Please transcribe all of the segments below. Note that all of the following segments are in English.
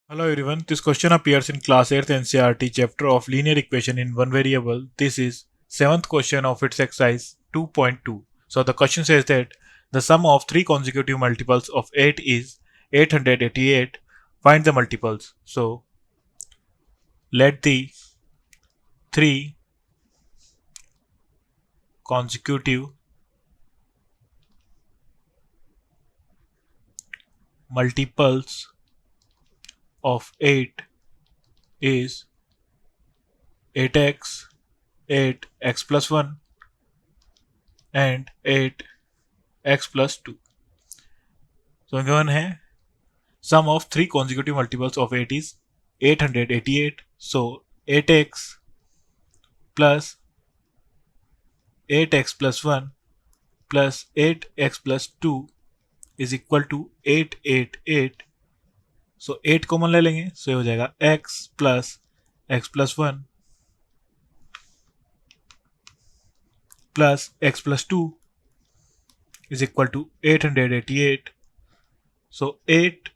Hello everyone, this question appears in class 8th NCERT chapter of linear equation in one variable. This is 7th question of its exercise 2.2. So the question says that the sum of three consecutive multiples of 8 is 888. Find the multiples. So let the three consecutive multiples of 8 is 8x, 8x plus 1 and 8x plus 2. So given है sum of three consecutive multiples of 8 is 888. So 8x plus 8x plus 1 plus 8x plus 2 is equal to 888. So 8 common ले लेंगे, so ये हो जाएगा x plus x plus 1 plus x plus 2 is equal to 888. So 8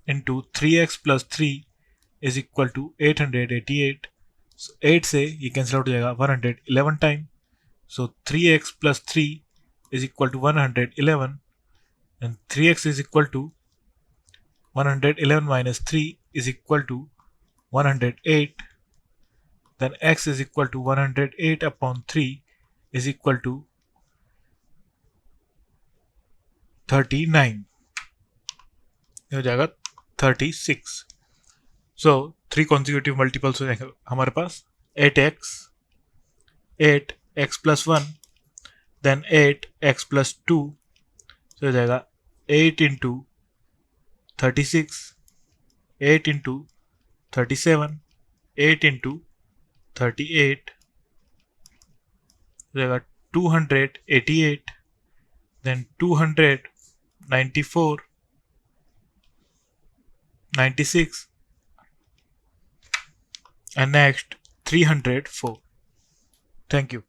into 3x plus 3 is equal to 888. So 8 से ये cancel out हो जाएगा 111 time. So 3x plus 3 is equal to 111 and 3x is equal to 111 minus 3 is equal to 108. Then x is equal to 108 upon 3 is equal to 39. ये हो जाएगा 36. So three consecutive multiples हो जाएंगे हमारे पास 8x, 8x plus 1, then 8x plus 2. So हो जाएगा 8 into 36, 8 into 37, 8 into 38. हो जाएगा 288, then 294, 96 and next 304. Thank you.